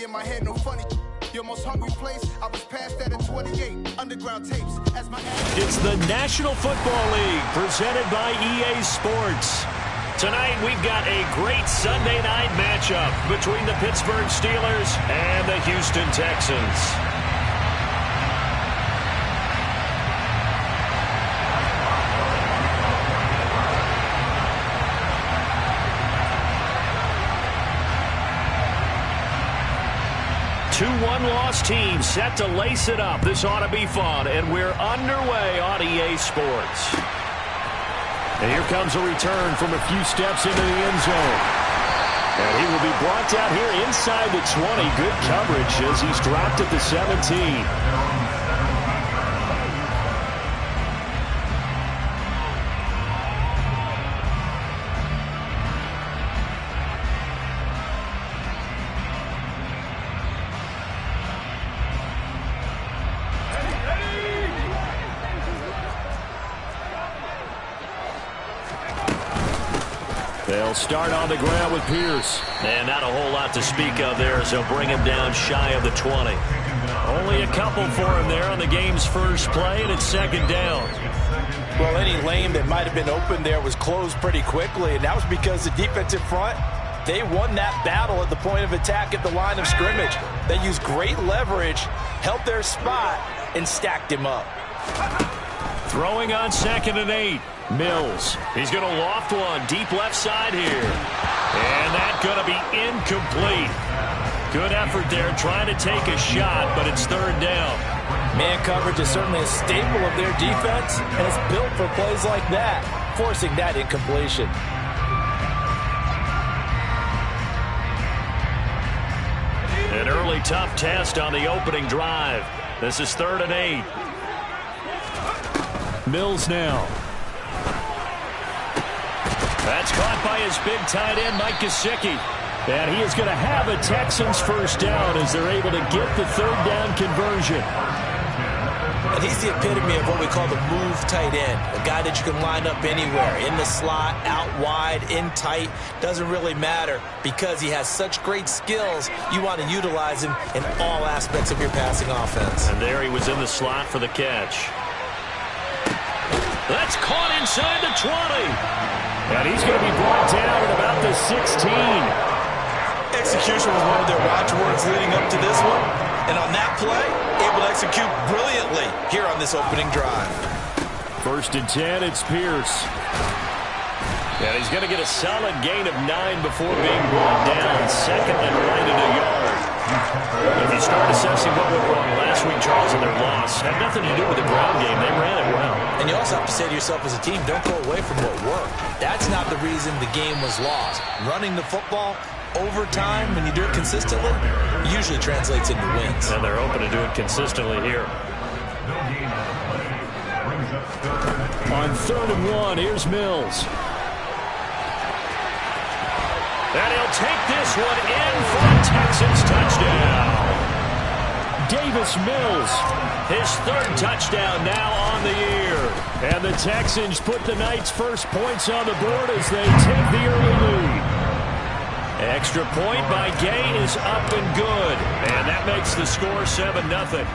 in my head, no funny. Your most hungry place, I was past that at 28. Underground tapes as my... It's the National Football League presented by EA Sports. Tonight we've got a great Sunday night matchup between the Pittsburgh Steelers and the Houston Texans. Two one-loss teams set to lace it up. This ought to be fun, and we're underway on EA Sports. And here comes a return from a few steps into the end zone. And he will be brought down here inside the 20. Good coverage as he's dropped at the 17. They'll start on the ground with Pierce. And not a whole lot to speak of there, so bring him down shy of the 20. Only a couple for him there on the game's first play, and it's second down. Well, any lane that might have been open there was closed pretty quickly, and that was because the defensive front, they won that battle at the point of attack at the line of scrimmage. They used great leverage, held their spot, and stacked him up. Throwing on 2nd and 8. Mills. He's going to loft one deep left side here. And that's going to be incomplete. Good effort there trying to take a shot, but it's third down. Man coverage is certainly a staple of their defense, and it's built for plays like that, forcing that incompletion. An early tough test on the opening drive. This is 3rd and 8. Mills now. That's caught by his big tight end, Mike Gesicki. And he is going to have a Texans first down as they're able to get the third down conversion. And he's the epitome of what we call the move tight end. A guy that you can line up anywhere, in the slot, out wide, in tight. Doesn't really matter because he has such great skills. You want to utilize him in all aspects of your passing offense. And there he was in the slot for the catch. That's caught inside the 20. And he's going to be brought down at about the 16. Execution was one of their watchwords leading up to this one. And on that play, able to execute brilliantly here on this opening drive. 1st and 10, it's Pierce. And he's going to get a solid gain of 9 before being brought down. 2nd and right at a yard. If you start assessing what went wrong last week, Charles, and their loss, had nothing to do with the ground game. They ran it well. And you also have to say to yourself as a team, don't go away from what worked. That's not the reason the game was lost. Running the football over time, when you do it consistently, usually translates into wins. And they're open to do it consistently here. On 3rd and 1, here's Mills. And he'll take this one in for a Texans touchdown. Davis Mills, his 3rd touchdown now on the year. And the Texans put the night's first points on the board as they take the early lead. Extra point by Gay is up and good. And that makes the score 7-0.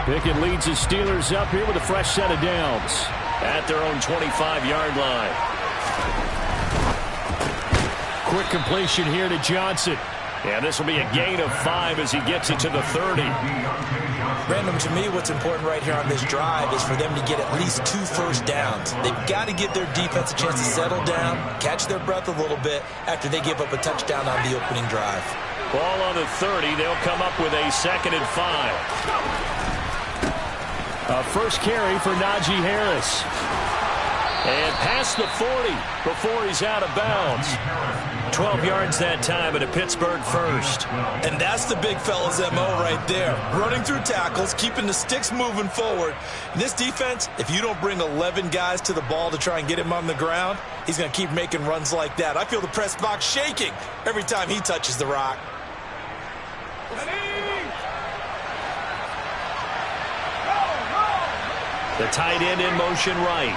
Pickett leads his Steelers up here with a fresh set of downs at their own 25-yard line. Quick completion here to Johnson. And this will be a gain of 5 as he gets it to the 30. Random, to me, what's important right here on this drive is for them to get at least 2 first downs. They've got to give their defense a chance to settle down, catch their breath a little bit after they give up a touchdown on the opening drive. Ball on the 30. They'll come up with a 2nd and 5. A first carry for Najee Harris. And past the 40 before he's out of bounds. 12 yards that time and a Pittsburgh first. And that's the big fella's MO right there. Running through tackles, keeping the sticks moving forward. In this defense, if you don't bring 11 guys to the ball to try and get him on the ground, he's going to keep making runs like that. I feel the press box shaking every time he touches the rock. The tight end in motion right.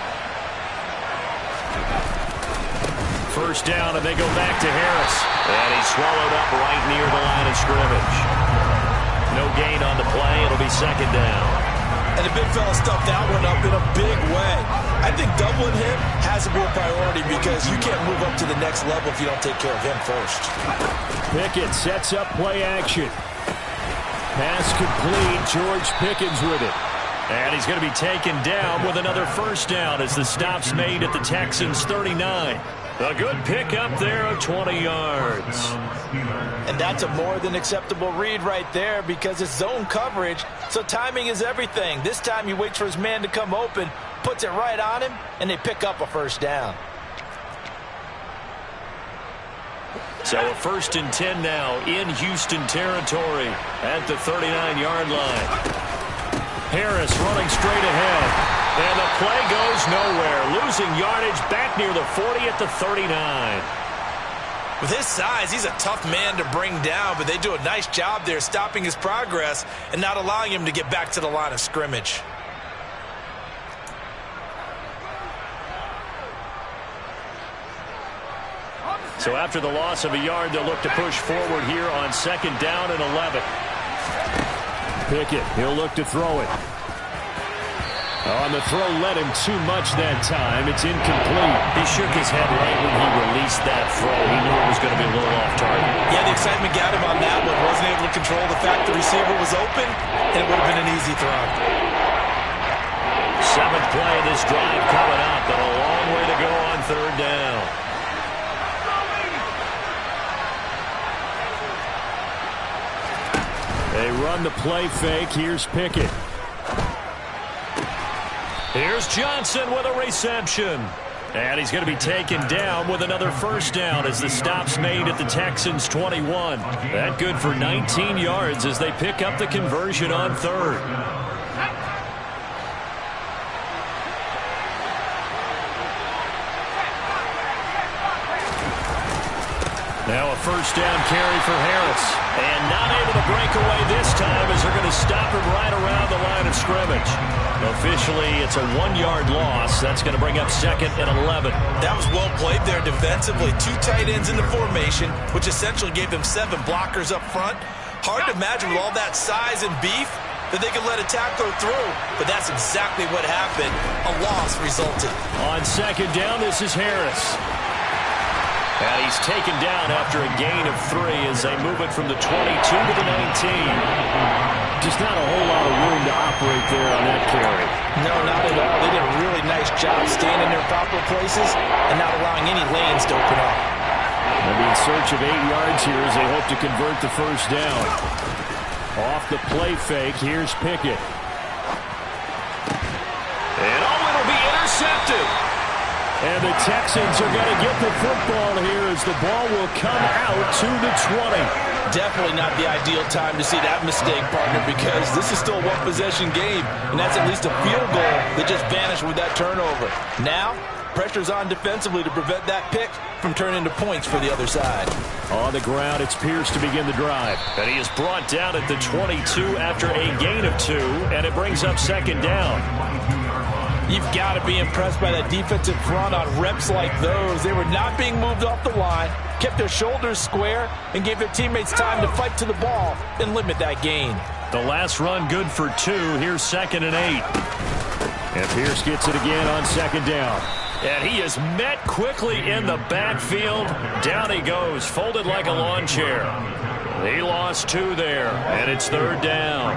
First down, and they go back to Harris. And he's swallowed up right near the line of scrimmage. No gain on the play. It'll be 2nd down. And the big fella stuffed that one up in a big way. I think doubling him has to be a priority because you can't move up to the next level if you don't take care of him first. Pickett sets up play action. Pass complete. George Pickens with it. And he's going to be taken down with another first down as the stop's made at the Texans' 39. A good pickup there of 20 yards. And that's a more than acceptable read right there because it's zone coverage, so timing is everything. This time he waits for his man to come open, puts it right on him, and they pick up a first down. So a 1st and 10 now in Houston territory at the 39-yard line. Harris running straight ahead. And the play goes nowhere. Losing yardage back near the 40 at the 39. With his size, he's a tough man to bring down, but they do a nice job there stopping his progress and not allowing him to get back to the line of scrimmage. So after the loss of a yard, they'll look to push forward here on 2nd down and 11. Pickett, he'll look to throw it. On the throw, led him too much that time. It's incomplete. He shook his head right when he released that throw. He knew it was going to be a little off target. Yeah, the excitement got him on that one. Wasn't able to control the fact the receiver was open, and it would have been an easy throw. 7th play of this drive coming up, and a long way to go on 3rd down. They run the play fake. Here's Pickett. Here's Johnson with a reception. And he's going to be taken down with another first down as the stop's made at the Texans' 21. That good for 19 yards as they pick up the conversion on 3rd. Now a first down carry for Harris. And not able to break away this time as they're going to stop him right around the line of scrimmage. Officially, it's a 1-yard loss. That's going to bring up 2nd and 11. That was well played there defensively. 2 tight ends in the formation, which essentially gave them 7 blockers up front. Hard to imagine with all that size and beef that they could let a tackler through. But that's exactly what happened. A loss resulted. On 2nd down, this is Harris. And he's taken down after a gain of 3 as they move it from the 22 to the 19. Just not a whole lot of room to operate there on that carry. No, not at all. They did a really nice job staying in their proper places and not allowing any lanes to open up. They'll be in search of 8 yards here as they hope to convert the first down. Off the play fake, here's Pickett. And it'll be intercepted. And the Texans are going to get the football here as the ball will come out to the 20. Definitely not the ideal time to see that mistake, partner, because this is still a one-possession game, and that's at least a field goal that just vanished with that turnover. Now, pressure's on defensively to prevent that pick from turning into points for the other side. On the ground, it's Pierce to begin the drive. And he is brought down at the 22 after a gain of 2, and it brings up 2nd down. You've got to be impressed by that defensive front on reps like those. They were not being moved off the line, kept their shoulders square, and gave their teammates time to fight to the ball and limit that gain. The last run good for 2. Here's 2nd and 8. And Pierce gets it again on 2nd down. And he is met quickly in the backfield. Down he goes, folded like a lawn chair. He lost 2 there, and it's 3rd down.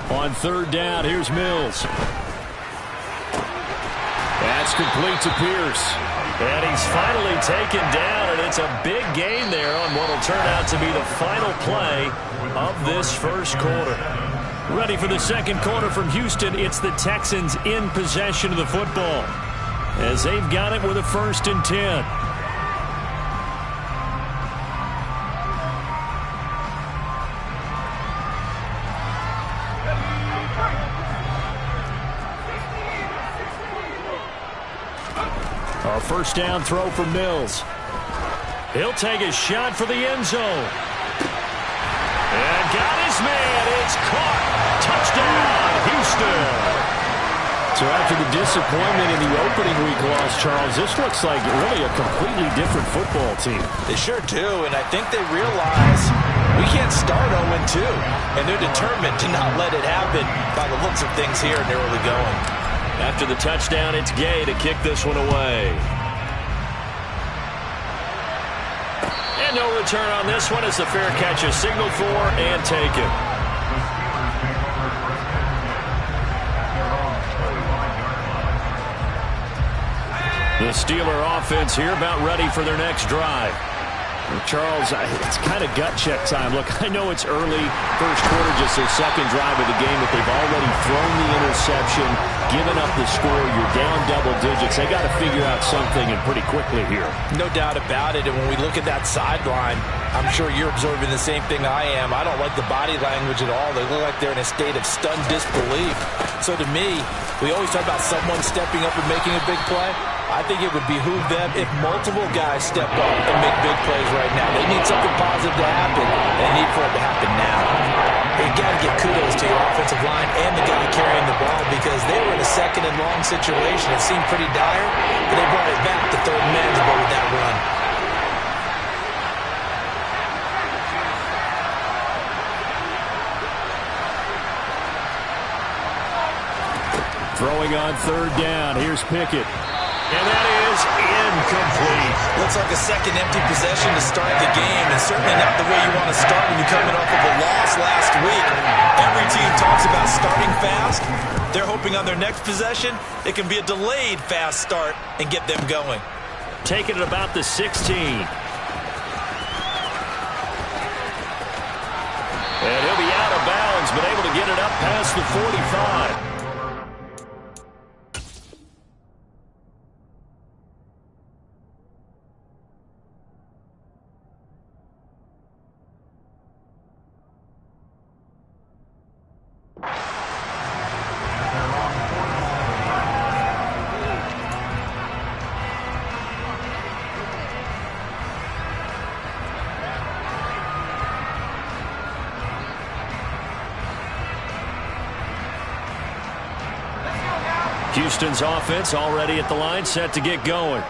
On 3rd down, here's Mills. At pass complete to Pierce. And he's finally taken down, and it's a big gain there on what will turn out to be the final play of this first quarter. Ready for the second quarter from Houston. It's the Texans in possession of the football as they've got it with a 1st and 10. A first down throw for Mills. He'll take a shot for the end zone. And got his man. It's caught. Touchdown, Houston. So after the disappointment in the opening week loss, Charles, this looks like really a completely different football team. They sure do, and I think they realize we can't start 0-2, and they're determined to not let it happen by the looks of things here in the early going. After the touchdown, it's Gay to kick this one away. And no return on this one as the fair catch is signaled for and taken. The Steeler offense here about ready for their next drive. Charles, it's kind of gut check time. Look, I know it's early, first quarter, just their second drive of the game, but they've already thrown the interception, given up the score. You're down double digits. They got to figure out something, and pretty quickly here. No doubt about it, and when we look at that sideline, I'm sure you're observing the same thing I am. I don't like the body language at all. They look like they're in a state of stunned disbelief. So to me, we always talk about someone stepping up and making a big play. I think it would behoove them if multiple guys step up and make big plays right now. They need something positive to happen, and they need for it to happen now. You got to give kudos to your offensive line and the guy carrying the ball because they were in a second and long situation. It seemed pretty dire, but they brought it back to third and manageable with that run. Throwing on third down. Here's Pickett. And that is incomplete. Looks like a second empty possession to start the game, and certainly not the way you want to start when you're coming off of a loss last week. Every team talks about starting fast. They're hoping on their next possession, it can be a delayed fast start and get them going. Taking it about the 16. And he'll be out of bounds, but able to get it up past the 45. Houston's offense already at the line, set to get going.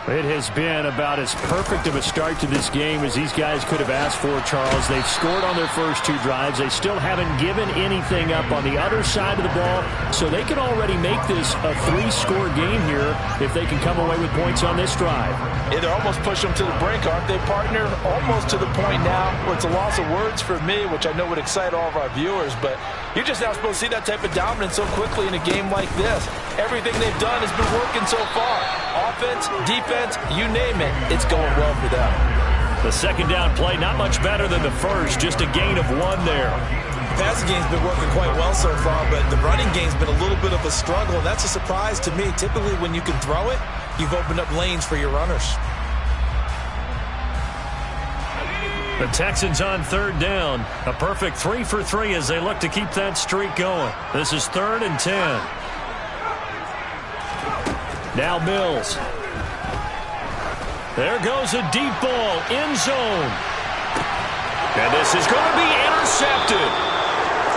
It has been about as perfect of a start to this game as these guys could have asked for, Charles. They've scored on their first two drives. They still haven't given anything up on the other side of the ball, so they can already make this a three-score game here if they can come away with points on this drive. Yeah, they're almost pushing them to the brink, aren't they, partner? Almost to the point now where it's a loss of words for me, which I know would excite all of our viewers, but you're just not supposed to see that type of dominance so quickly in a game like this. Everything they've done has been working so far. Offense, defense, you name it, it's going well for them. The second down play, not much better than the first, just a gain of one there. The passing game's been working quite well so far, but the running game's been a little bit of a struggle, and that's a surprise to me. Typically, when you can throw it, you've opened up lanes for your runners. The Texans on third down. A perfect 3 for 3 as they look to keep that streak going. This is 3rd and 10. Now Mills. There goes a deep ball, end zone. And this is going to be intercepted.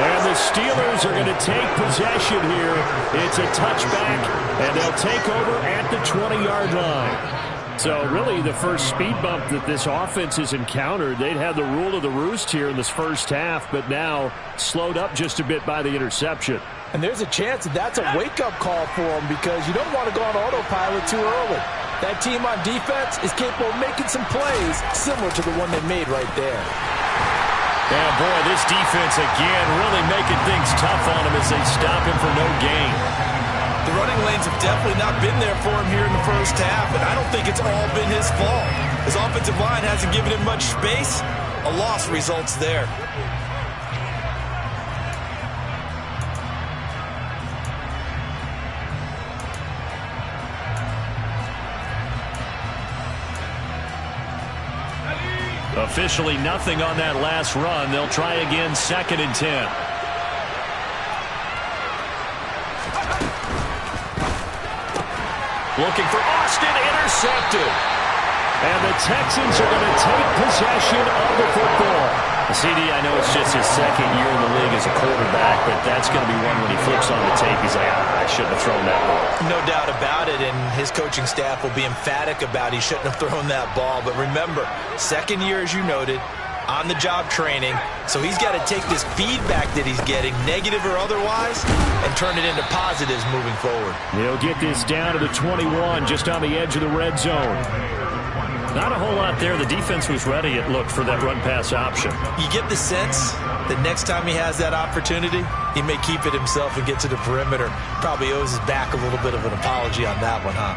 And the Steelers are going to take possession here. It's a touchback, and they'll take over at the 20-yard line. So really the first speed bump that this offense has encountered. They'd had the rule of the roost here in this first half, but now slowed up just a bit by the interception. And there's a chance that that's a wake-up call for them because you don't want to go on autopilot too early. That team on defense is capable of making some plays similar to the one they made right there. Yeah, boy, this defense again really making things tough on him as they stop him for no gain. The running lanes have definitely not been there for him here in the first half, and I don't think it's all been his fault. His offensive line hasn't given him much space. A loss results there. Officially nothing on that last run. They'll try again, 2nd and 10. Looking for Austin, intercepted. And the Texans are going to take possession of the football. CD, I know it's just his 2nd year in the league as a quarterback, but that's going to be one when he flips on the tape, he's like, I shouldn't have thrown that ball. No doubt about it, and his coaching staff will be emphatic about he shouldn't have thrown that ball. But remember, 2nd year, as you noted, on-the-job training, so he's got to take this feedback that he's getting, negative or otherwise, and turn it into positives moving forward. They'll get this down to the 21, just on the edge of the red zone. Not a whole lot there. The defense was ready, it looked, for that run-pass option. You get the sense that next time he has that opportunity, he may keep it himself and get to the perimeter. Probably owes his back a little bit of an apology on that one, huh?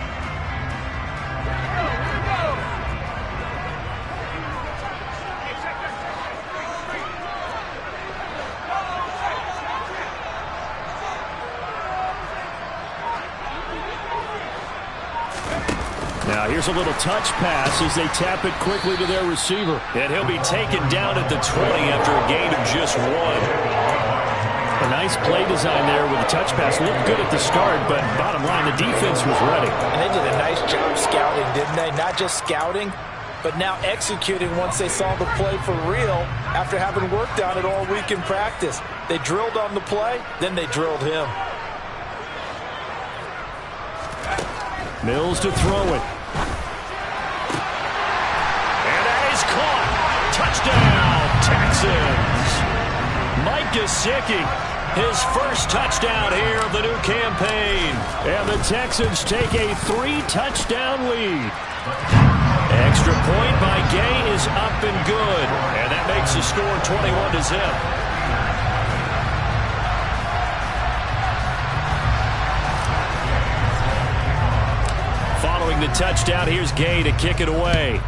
Now here's a little touch pass as they tap it quickly to their receiver. And he'll be taken down at the 20 after a gain of just 1. A nice play design there with the touch pass. Looked good at the start, but bottom line, the defense was ready. And they did a nice job scouting, didn't they? Not just scouting, but now executing once they saw the play for real after having worked on it all week in practice. They drilled on the play, then they drilled him. Mills to throw it. Touchdown, Texans. Mike Gesicki, his first touchdown here of the new campaign. And the Texans take a 3-touchdown lead. Extra point by Gay is up and good. And that makes the score 21-0. Following the touchdown, here's Gay to kick it away.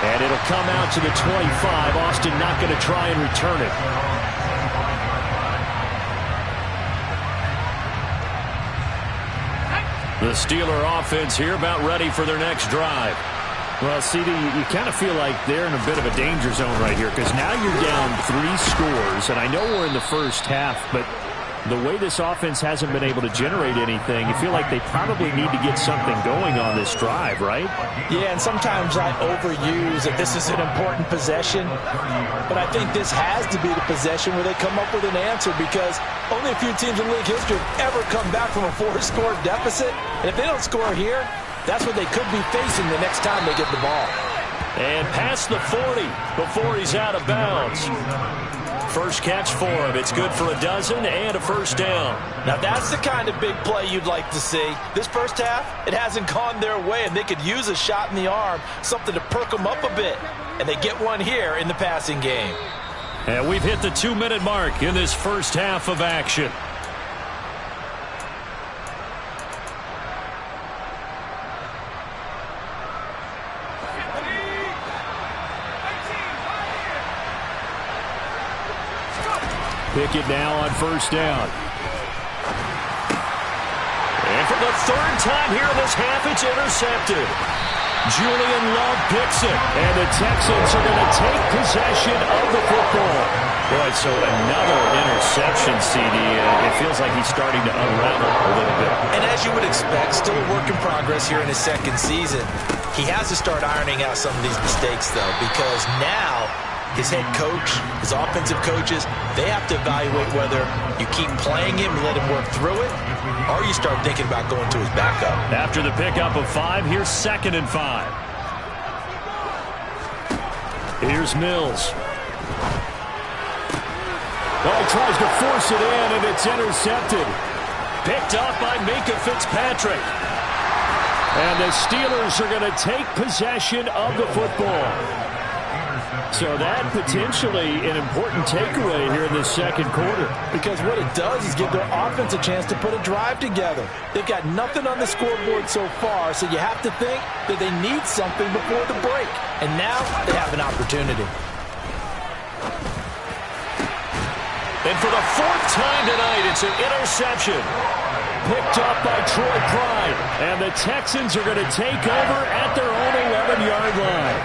And it'll come out to the 25. Austin not going to try and return it. The Steeler offense here about ready for their next drive. Well, CD, you kind of feel like they're in a bit of a danger zone right here because now you're down 3 scores. And I know we're in the first half, but the way this offense hasn't been able to generate anything, you feel like they probably need to get something going on this drive, right? Yeah, and sometimes I overuse that this is an important possession, but I think this has to be the possession where they come up with an answer because only a few teams in league history have ever come back from a 4-score deficit, and if they don't score here, that's what they could be facing the next time they get the ball. And past the 40 before he's out of bounds. First catch for him. It's good for a dozen and a first down. Now that's the kind of big play you'd like to see. This first half, it hasn't gone their way, and they could use a shot in the arm, something to perk them up a bit. And they get one here in the passing game. And we've hit the 2-minute mark in this first half of action. Pick it now on first down. And for the 3rd time here in this half, it's intercepted. Julian Love picks it. And the Texans are going to take possession of the football. Boy, so another interception, CD. It feels like he's starting to unravel a little bit. And as you would expect, still a work in progress here in his 2nd season. He has to start ironing out some of these mistakes, though, because now his head coach, his offensive coaches, they have to evaluate whether you keep playing him and let him work through it, or you start thinking about going to his backup. After the pickup of 5, here's 2nd and 5. Here's Mills. Oh, he tries to force it in, and it's intercepted. Picked off by Minkah Fitzpatrick. And the Steelers are going to take possession of the football. So that potentially an important takeaway here in this second quarter. Because what it does is give their offense a chance to put a drive together. They've got nothing on the scoreboard so far, so you have to think that they need something before the break. And now they have an opportunity. And for the fourth time tonight, it's an interception. Picked up by Troy Pride. And the Texans are going to take over at their own 11-yard line.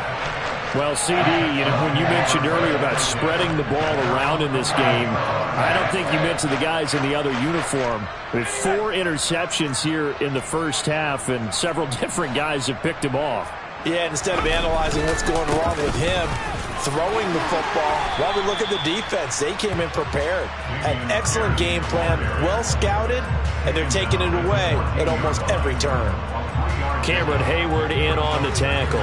Well, CD, when you mentioned earlier about spreading the ball around in this game, I don't think you meant to the guys in the other uniform. With 4 interceptions here in the first half, and several different guys have picked him off. Yeah, instead of analyzing what's going wrong with him, throwing the football, while we look at the defense, they came in prepared. An excellent game plan, well scouted, and they're taking it away at almost every turn. Cameron Hayward in on the tackle.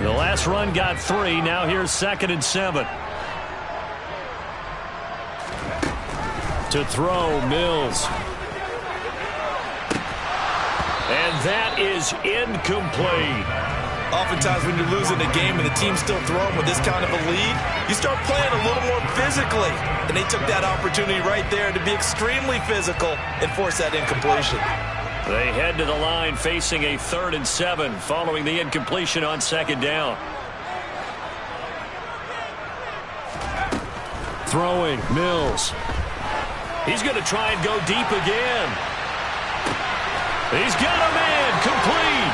The last run got 3. Now here's 2nd and 7. To throw, Mills. And that is incomplete. Oftentimes when you're losing a game and the team's still throwing with this kind of a lead, you start playing a little more physically. And they took that opportunity right there to be extremely physical and force that incompletion. They head to the line facing a 3rd and 7 following the incompletion on 2nd down. Throwing, Mills. He's going to try and go deep again. He's got a man, complete.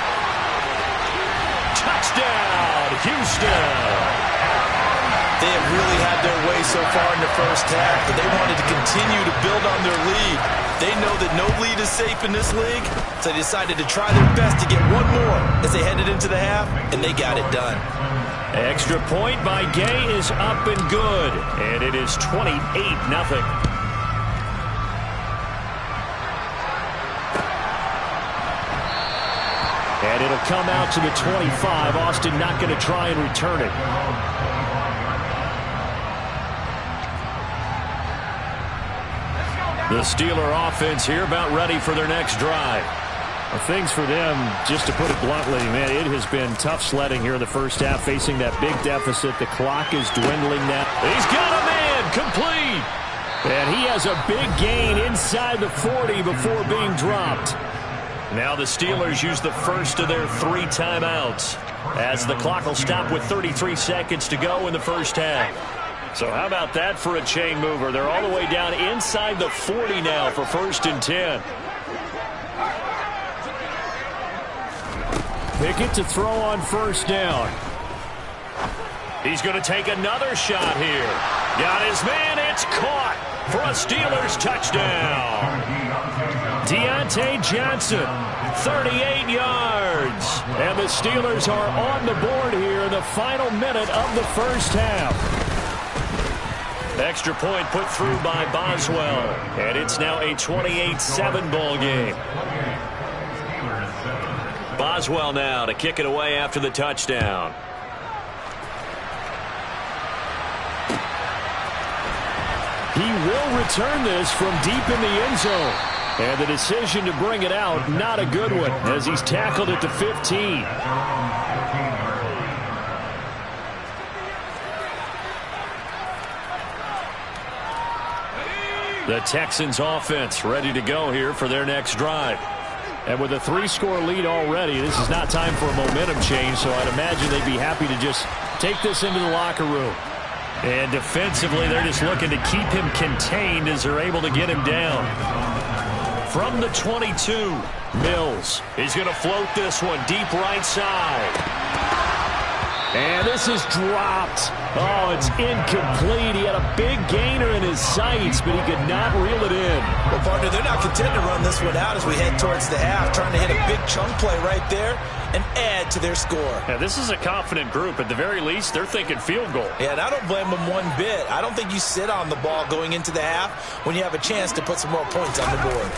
Touchdown, Houston. They have really had their way so far in the first half, but they wanted to continue to build on their lead. They know that no lead is safe in this league, so they decided to try their best to get one more as they headed into the half, and they got it done. Extra point by Gay is up and good, and it is 28-0. And it'll come out to the 25. Austin not going to try and return it. The Steeler offense here about ready for their next drive. Well, things for them, just to put it bluntly, man, it has been tough sledding here in the first half, facing that big deficit. The clock is dwindling now. He's got a man, complete. And he has a big gain inside the 40 before being dropped. Now the Steelers use the first of their 3 timeouts, as the clock will stop with 33 seconds to go in the first half. So how about that for a chain mover? They're all the way down inside the 40 now for 1st and 10. Pickett to throw on 1st down. He's going to take another shot here. Got his man. It's caught for a Steelers touchdown. Deontay Johnson, 38 yards. And the Steelers are on the board here in the final minute of the first half. Extra point put through by Boswell. And it's now a 28-7 ball game. Boswell now to kick it away after the touchdown. He will return this from deep in the end zone. And the decision to bring it out, not a good one, as he's tackled at the 15. The Texans offense ready to go here for their next drive. And with a 3-score lead already, this is not time for a momentum change, so I'd imagine they'd be happy to just take this into the locker room. And defensively, they're just looking to keep him contained as they're able to get him down. From the 22, Mills. He's going to float this one deep right side. And this is dropped. Oh, it's incomplete. He had a big gainer in his sights, but he could not reel it in. Well, partner, they're not content to run this one out as we head towards the half, trying to hit a big chunk play right there and add to their score. Yeah, this is a confident group. At the very least, they're thinking field goal. Yeah, and I don't blame them one bit. I don't think you sit on the ball going into the half when you have a chance to put some more points on the board.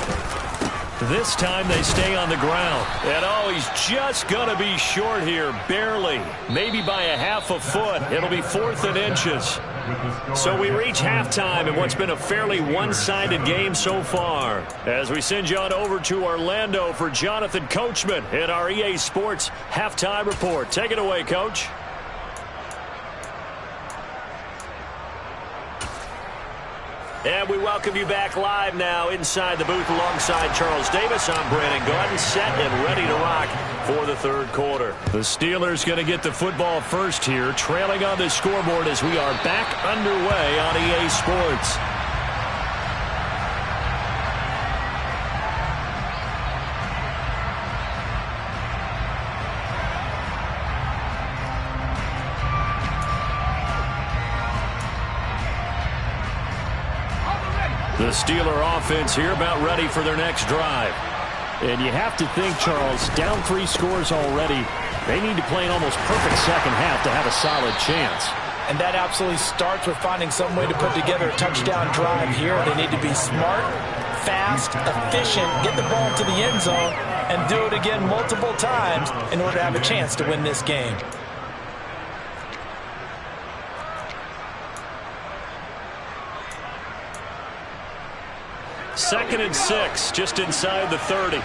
This time they stay on the ground. And, oh, he's just going to be short here, barely. Maybe by a half a foot. It'll be 4th and inches. So we reach halftime in what's been a fairly one-sided game so far. As we send you on over to Orlando for Jonathan Coachman in our EA Sports Halftime Report. Take it away, Coach. And we welcome you back live now inside the booth alongside Charles Davis. I'm Brandon Gaudin, set and ready to rock for the third quarter. The Steelers going to get the football first here, trailing on the scoreboard as we are back underway on EA Sports. The Steeler offense here about ready for their next drive. And you have to think, Charles, down 3 scores already. They need to play an almost perfect second half to have a solid chance. And that absolutely starts with finding some way to put together a touchdown drive here. They need to be smart, fast, efficient, get the ball to the end zone, and do it again multiple times in order to have a chance to win this game. Second and 6, just inside the 30.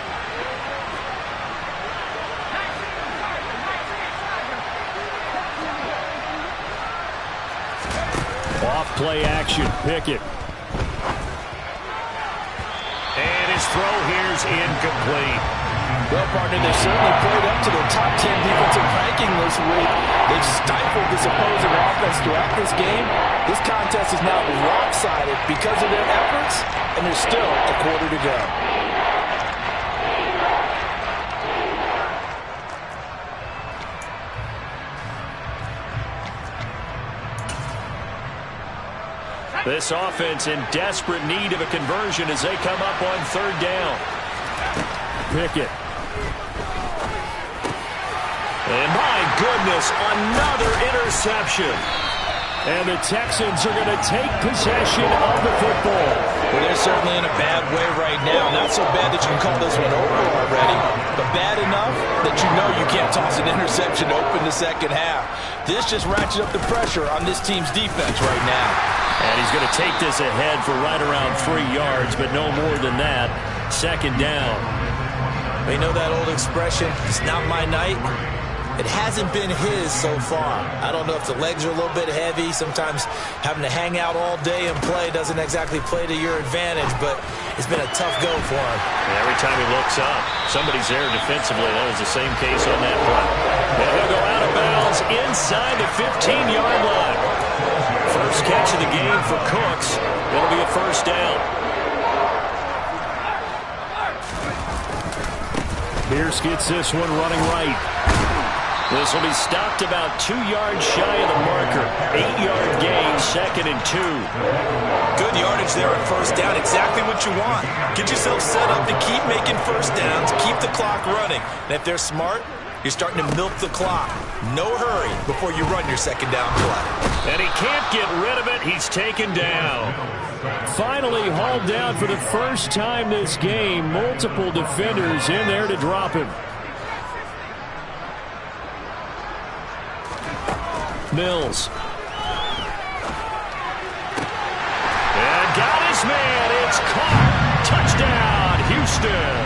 Off play action, Pickett. And his throw here's incomplete. Well, partner, they certainly played up to their top 10 defensive ranking this week. They've stifled this opposing offense throughout this game. This contest is now lopsided because of their efforts, and there's still a quarter to go. This offense in desperate need of a conversion as they come up on third down. Pickett. And my goodness, another interception. And the Texans are going to take possession of the football. Well, they're certainly in a bad way right now. Not so bad that you can call this one over already, but bad enough that you know you can't toss an interception to open the second half. This just ratchets up the pressure on this team's defense right now. And he's going to take this ahead for right around 3 yards, but no more than that. Second down. They know that old expression, it's not my night. It hasn't been his so far. I don't know if the legs are a little bit heavy. Sometimes having to hang out all day and play doesn't exactly play to your advantage, but it's been a tough go for him. And every time he looks up, somebody's there defensively. That was the same case on that play. And he'll go out of bounds inside the 15-yard line. First catch of the game for Cooks. It'll be a first down. Pierce gets this one running right. This will be stopped about 2 yards shy of the marker. 8-yard gain, 2nd and 2. Good yardage there on first down. Exactly what you want. Get yourself set up to keep making first downs, keep the clock running. And if they're smart, you're starting to milk the clock. No hurry before you run your second down play. And he can't get rid of it. He's taken down. Finally hauled down for the first time this game. Multiple defenders in there to drop him. Mills. And got his man. It's caught. Touchdown, Houston.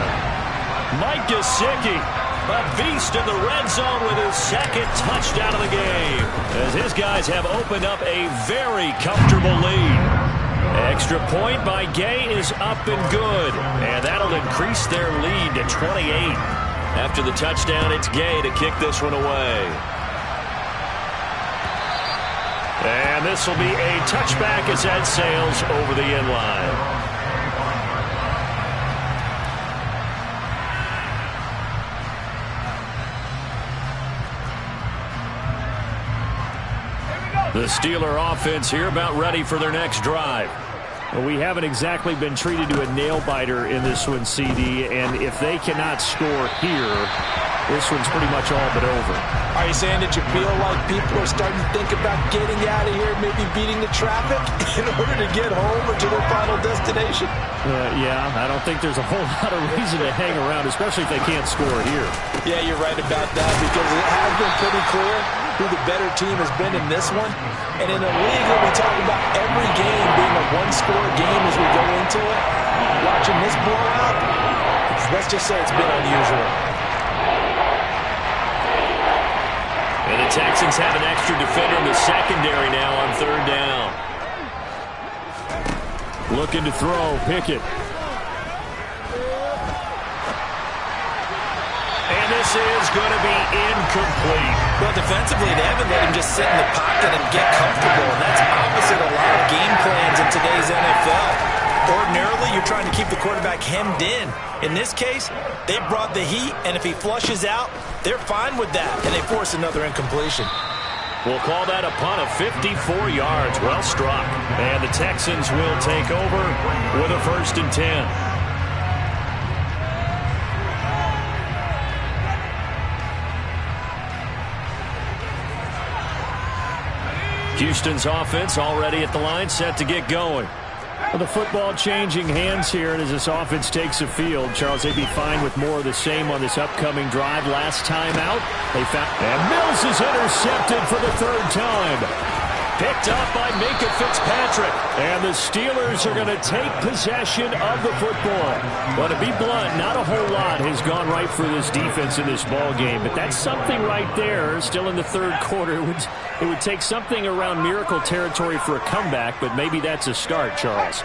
Mike Gesicki, a beast in the red zone with his second touchdown of the game, as his guys have opened up a very comfortable lead. Extra point by Gay is up and good, and that'll increase their lead to 28. After the touchdown, it's Gay to kick this one away. And this will be a touchback as that sails over the end line. The Steeler offense here about ready for their next drive. Well, we haven't exactly been treated to a nail-biter in this one, CD, and if they cannot score here, this one's pretty much all but over. Are you saying that you feel like people are starting to think about getting out of here, maybe beating the traffic in order to get home or to their final destination? Yeah, I don't think there's a whole lot of reason to hang around, especially if they can't score here. Yeah, you're right about that, because it has been pretty clear who the better team has been in this one. And in a league that we talk about every game being a one-score game as we go into it, watching this blowout, let's just say it's been unusual. And the Texans have an extra defender in the secondary now on third down. Looking to throw, Pickett. And this is going to be incomplete. Well, defensively, they haven't let him just sit in the pocket and get comfortable. And that's opposite a lot of game plans in today's NFL. Ordinarily, you're trying to keep the quarterback hemmed in. In this case, they brought the heat, and if he flushes out, they're fine with that, and they force another incompletion. We'll call that a punt of 54 yards. Well struck. And the Texans will take over with a 1st and 10. Houston's offense already at the line, set to get going. Well, the football changing hands here, and as this offense takes the field, Charles, they'd be fine with more of the same on this upcoming drive. Last time out, they found, and Mills is intercepted for the 3rd time. Picked up by Minka Fitzpatrick. And the Steelers are going to take possession of the football. Well, to be blunt, not a whole lot has gone right for this defense in this ball game, but that's something right there. Still in the 3rd quarter. It would take something around miracle territory for a comeback, but maybe that's a start, Charles.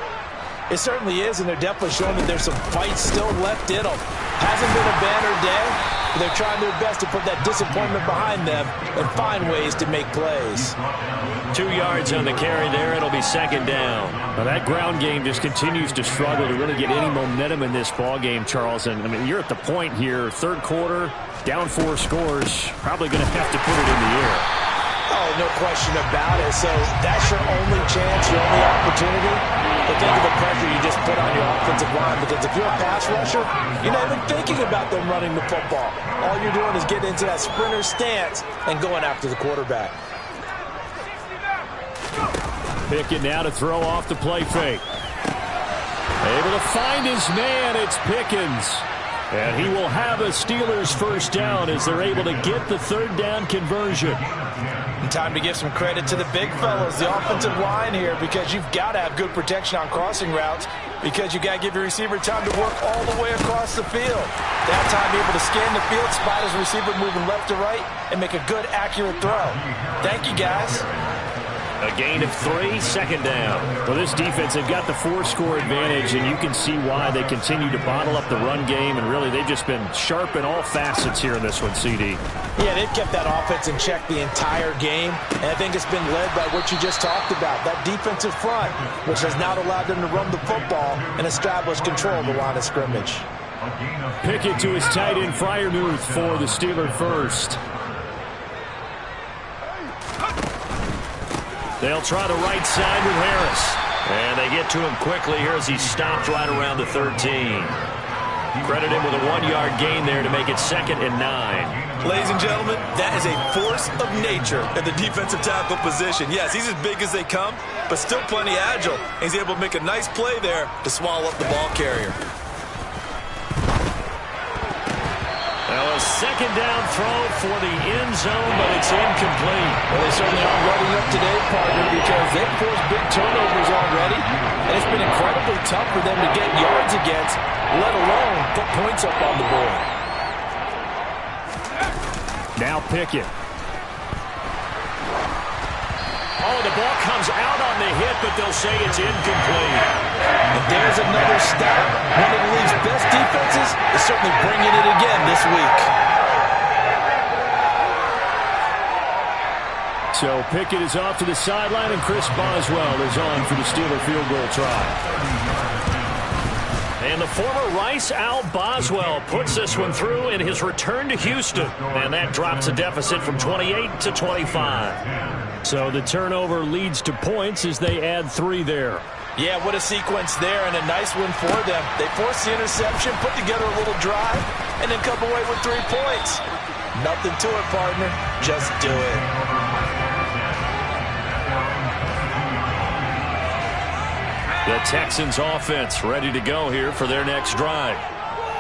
It certainly is, and they're definitely showing that there's some fight still left in them. Hasn't been a banner day, but they're trying their best to put that disappointment behind them and find ways to make plays. 2 yards on the carry there. It'll be 2nd down. Now that ground game just continues to struggle to really get any momentum in this ball game, Charles. And I mean, you're at the point here, 3rd quarter, down 4 scores, probably going to have to put it in the air. Oh, no question about it. So that's your only chance, your only opportunity. But think of the pressure you just put on your offensive line, because if you're a pass rusher, you're not even thinking about them running the football. All you're doing is getting into that sprinter stance and going after the quarterback. Pickett now to throw off the play fake. Able to find his man. It's Pickens. And he will have a Steelers 1st down as they're able to get the 3rd down conversion. And time to give some credit to the big fellas, the offensive line here, because you've got to have good protection on crossing routes, because you've got to give your receiver time to work all the way across the field. That time, be able to scan the field, spot his receiver moving left to right, and make a good, accurate throw. Thank you, guys. A gain of 3, 2nd down. Well, this defense, they've got the 4-score advantage, and you can see why they continue to bottle up the run game, and really they've just been sharp in all facets here in this one, CD. Yeah, they've kept that offense in check the entire game, and I think it's been led by what you just talked about, that defensive front, which has now allowed them to run the football and establish control of the line of scrimmage. Pickett to his tight end, Freiermuth, for the Steeler 1st. They'll try the right side with Harris. And they get to him quickly here as he stopped right around the 13. Credit him with a 1-yard gain there to make it 2nd and 9. Ladies and gentlemen, that is a force of nature in the defensive tackle position. Yes, he's as big as they come, but still plenty agile. He's able to make a nice play there to swallow up the ball carrier. Now a 2nd down throw for the end zone, but it's incomplete. Well, they certainly are loading up today, partner, because they've forced big turnovers already, and it's been incredibly tough for them to get yards against, let alone put points up on the board. Now Pickett. Oh, the ball comes out on the hit, but they'll say it's incomplete. And there's another stat. One of the league's best defenses is certainly bringing it again this week. So Pickett is off to the sideline, and Chris Boswell is on for the Steeler field goal try. And the former Rice Al Boswell puts this one through in his return to Houston. And that drops a deficit from 28 to 25. So the turnover leads to points as they add 3 there. Yeah, what a sequence there, and a nice one for them. They forced the interception, put together a little drive, and then come away with 3 points. Nothing to it, partner. Just do it. The Texans offense ready to go here for their next drive.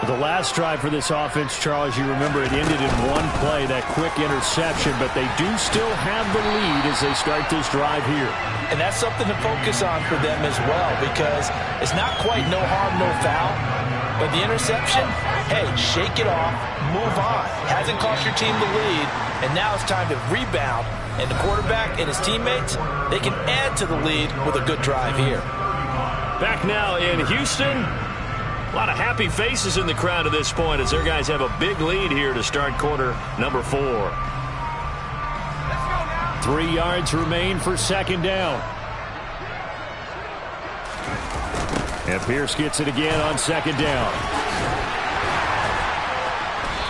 The last drive for this offense, Charles, you remember it ended in 1 play, that quick interception, but they do still have the lead as they start this drive here. And that's something to focus on for them as well, because it's not quite no harm, no foul, but the interception, hey, shake it off, move on. Hasn't cost your team the lead, and now it's time to rebound, and the quarterback and his teammates, they can add to the lead with a good drive here. Back now in Houston. A lot of happy faces in the crowd at this point as their guys have a big lead here to start quarter number 4. 3 yards remain for second down. And Pierce gets it again on second down.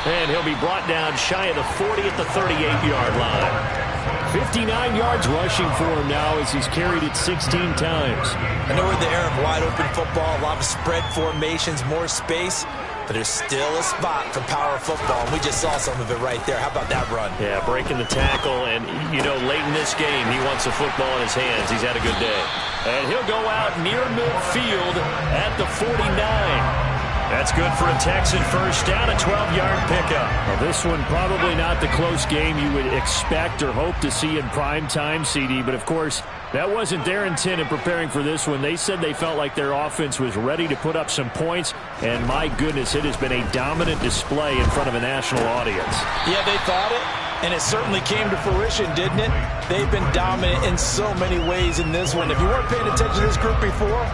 And he'll be brought down shy of the 40 at the 38-yard line. 59 yards rushing for him now as he's carried it 16 times. I know we're in the era of wide-open football, a lot of spread formations, more space, but there's still a spot for power football, and we just saw some of it right there. How about that run? Yeah, breaking the tackle, and, you know, late in this game, he wants the football in his hands. He's had a good day. And he'll go out near midfield at the 49. That's good for a Texan first down, a 12-yard pickup. Well, this one probably not the close game you would expect or hope to see in prime time, CD, but of course, that wasn't their intent in preparing for this one. They said they felt like their offense was ready to put up some points, and my goodness, it has been a dominant display in front of a national audience. Yeah, they thought it, and it certainly came to fruition, didn't it? They've been dominant in so many ways in this one. If you weren't paying attention to this group before,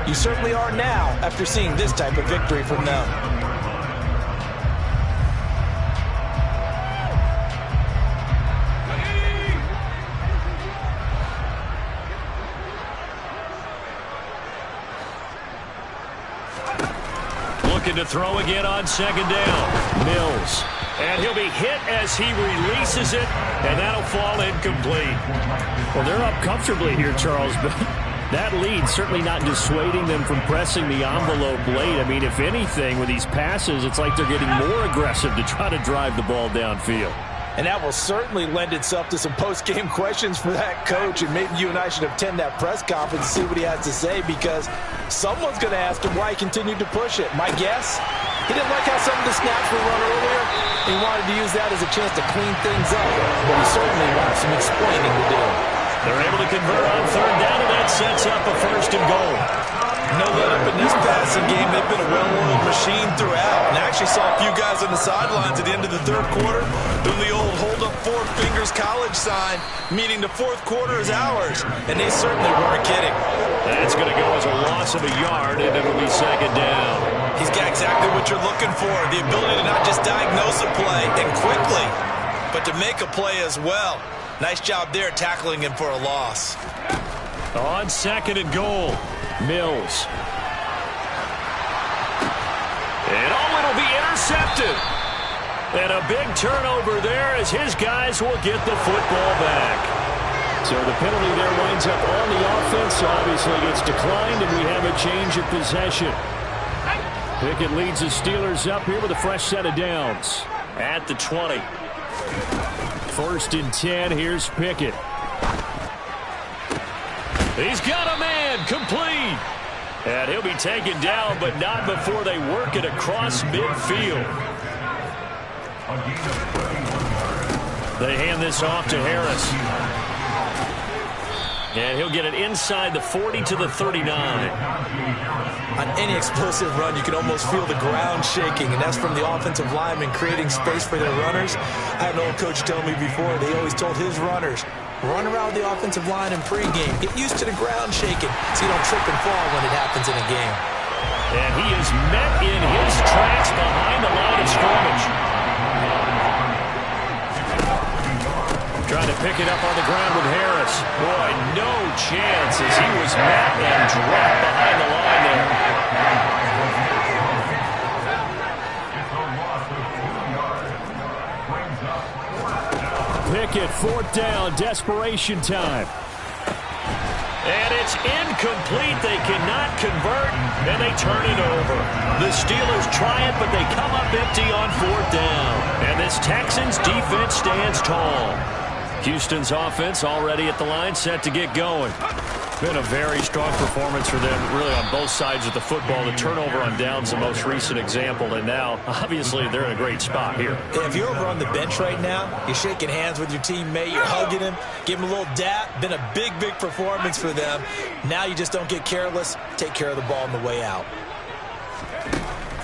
you certainly are now after seeing this type of victory from them. Looking to throw again on second down. Mills. And he'll be hit as he releases it, and that'll fall incomplete. Well, they're up comfortably here, Charles, but that lead certainly not dissuading them from pressing the envelope late. I mean, if anything, with these passes, it's like they're getting more aggressive to try to drive the ball downfield. And that will certainly lend itself to some post-game questions for that coach, and maybe you and I should attend that press conference and see what he has to say, because someone's going to ask him why he continued to push it. My guess, he didn't like how some of the snaps were run earlier. He wanted to use that as a chance to clean things up, but he certainly wants some explaining to do. They're able to convert on third down, and that sets up a first and goal. No let-up in this passing game. They've been a well-oiled machine throughout. And I actually saw a few guys on the sidelines at the end of the third quarter doing the old hold up 4 fingers college sign, meaning the fourth quarter is ours. And they certainly weren't kidding. That's going to go as a loss of a yard, and it'll be second down. He's got exactly what you're looking for, the ability to not just diagnose a play and quickly, but to make a play as well. Nice job there tackling him for a loss. On second and goal. Mills. And it'll be intercepted. And a big turnover there as his guys will get the football back. So the penalty there winds up on the offense, so obviously gets declined, and we have a change of possession. Pickett leads the Steelers up here with a fresh set of downs. At the 20. 1st and 10, here's Pickett. He's got a man, complete. And he'll be taken down, but not before they work it across midfield. They hand this off to Harris. And he'll get it inside the 40 to the 39. On any explosive run, you can almost feel the ground shaking, and that's from the offensive linemen creating space for their runners. I had an old coach tell me before, they always told his runners, run around the offensive line in pregame. Get used to the ground shaking so you don't trip and fall when it happens in a game. And he is met in his tracks behind the line of scrimmage. Trying to pick it up on the ground with Harris. Boy, no chance as he was met and dropped behind the line there. Pickett, 4th down, desperation time. And it's incomplete. They cannot convert, and they turn it over. The Steelers try it, but they come up empty on 4th down. And this Texans defense stands tall. Houston's offense already at the line, set to get going. Been a very strong performance for them, really on both sides of the football. The turnover on downs, the most recent example, and now, obviously, they're in a great spot here. Yeah, if you're over on the bench right now, you're shaking hands with your teammate, you're hugging him, give him a little dap. Been a big, big performance for them. Now you just don't get careless. Take care of the ball on the way out.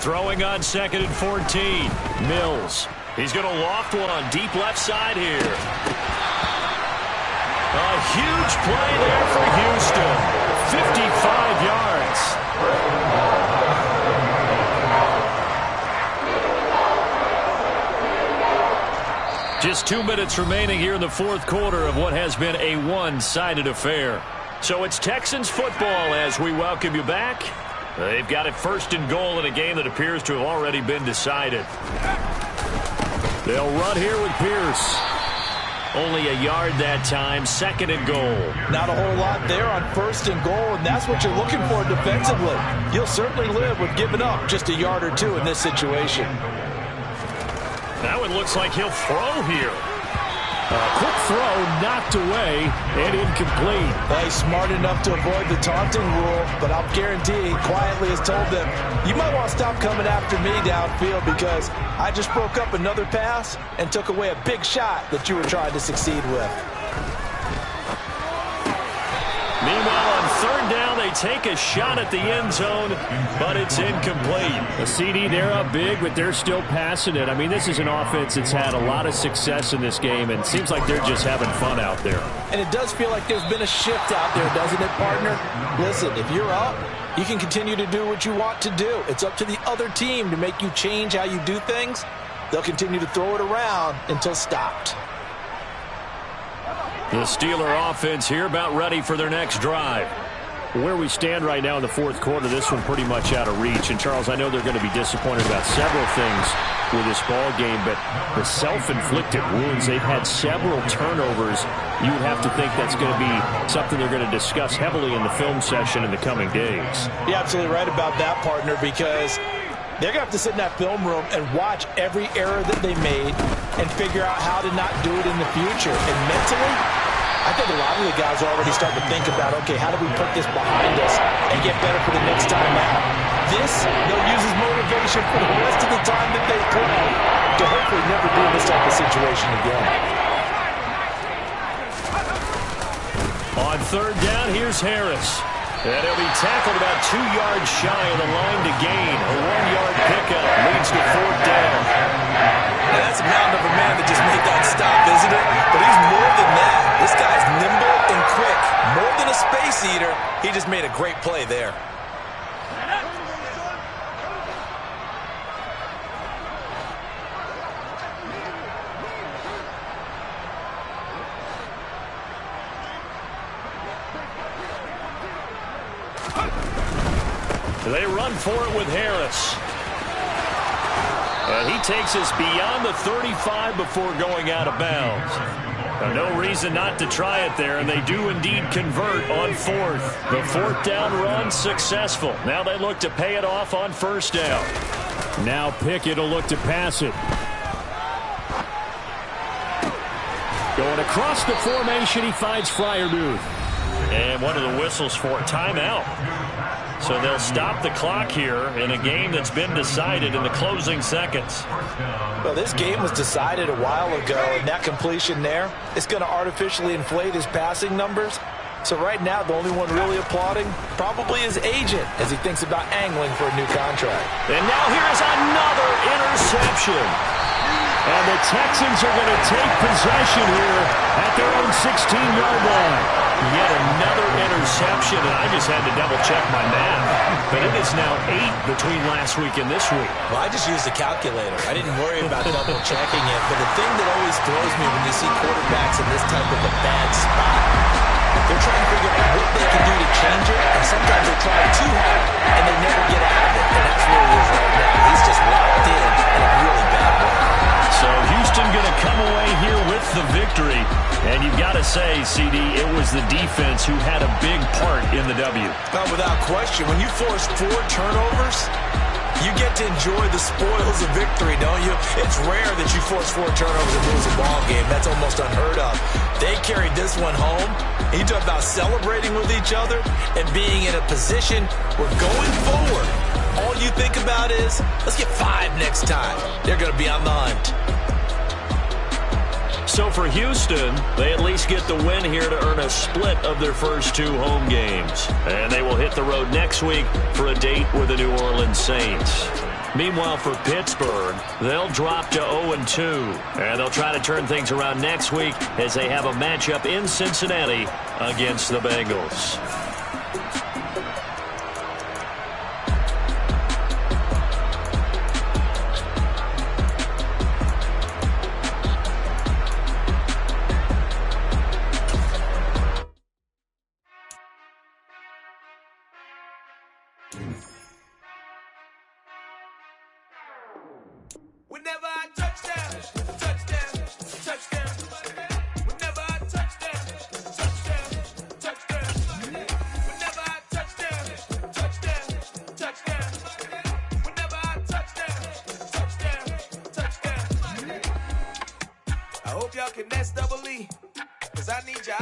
Throwing on 2nd and 14. Mills. He's going to loft one on deep left side here. A huge play there for Houston. 55 yards. Just 2 minutes remaining here in the fourth quarter of what has been a one-sided affair. So it's Texans football as we welcome you back. They've got it first and goal in a game that appears to have already been decided. They'll run here with Pierce. Only a yard that time, second and goal. Not a whole lot there on first and goal, and that's what you're looking for defensively. You'll certainly live with giving up just a yard or two in this situation. That one looks like he'll throw here. Quick throw, knocked away, and incomplete. Well, he's smart enough to avoid the taunting rule, but I'll guarantee he quietly has told them, you might want to stop coming after me downfield because I just broke up another pass and took away a big shot that you were trying to succeed with. Meanwhile, on third down, they take a shot at the end zone, but it's incomplete. The CD, they're up big, but they're still passing it. I mean, this is an offense that's had a lot of success in this game, and it seems like they're just having fun out there. And it does feel like there's been a shift out there, doesn't it, partner? Listen, if you're up, you can continue to do what you want to do. It's up to the other team to make you change how you do things. They'll continue to throw it around until stopped. The Steeler offense here about ready for their next drive. Where we stand right now in the fourth quarter, this one pretty much out of reach. And, Charles, I know they're going to be disappointed about several things with this ball game, but the self-inflicted wounds, they've had several turnovers. You would have to think that's going to be something they're going to discuss heavily in the film session in the coming days. You're absolutely right about that, partner, because they're going to have to sit in that film room and watch every error that they made and figure out how to not do it in the future. And mentally, I think a lot of the guys are already starting to think about, okay, how do we put this behind us and get better for the next time out? This, they'll use as motivation for the rest of the time that they play to hopefully never be in this type of situation again. On third down, here's Harris. And he'll be tackled about 2 yards shy of the line to gain. A 1-yard pickup leads to fourth down. Now that's a mountain of a man that just made that stop, isn't it? But he's more than that. This guy's nimble and quick. More than a space eater, he just made a great play there. They run for it with Harris. And he takes us beyond the 35 before going out of bounds. Now, no reason not to try it there, and they do indeed convert on fourth. The fourth down run successful. Now they look to pay it off on first down. Now Pickett will look to pass it. Going across the formation, he finds Freiermuth. And one of the whistles for timeout. So they'll stop the clock here in a game that's been decided in the closing seconds. Well, this game was decided a while ago, and that completion there is going to artificially inflate his passing numbers. So right now, the only one really applauding probably his agent as he thinks about angling for a new contract. And now here is another interception. And the Texans are going to take possession here at their own 16-yard line. Yet another interception, and I just had to double-check my math. But it is now 8 between last week and this week. Well, I just used a calculator. I didn't worry about double-checking it. But the thing that always throws me when you see quarterbacks in this type of a bad spot, they're trying to figure out what they can do to change it, and sometimes they try too hard, and they never get out of it. And that's where he is right now. He's just locked in a really bad way. So Houston going to come away here with the victory. And you've got to say, CD, it was the defense who had a big part in the W. Without question, when you force 4 turnovers, you get to enjoy the spoils of victory, don't you? It's rare that you force 4 turnovers and lose a ball game. That's almost unheard of. They carried this one home. You talk about celebrating with each other and being in a position where going forward, all you think about is, let's get 5 next time. They're going to be on the hunt. So for Houston, they at least get the win here to earn a split of their first 2 home games. And they will hit the road next week for a date with the New Orleans Saints. Meanwhile, for Pittsburgh, they'll drop to 0-2. And they'll try to turn things around next week as they have a matchup in Cincinnati against the Bengals. can that's double E. Cause I need your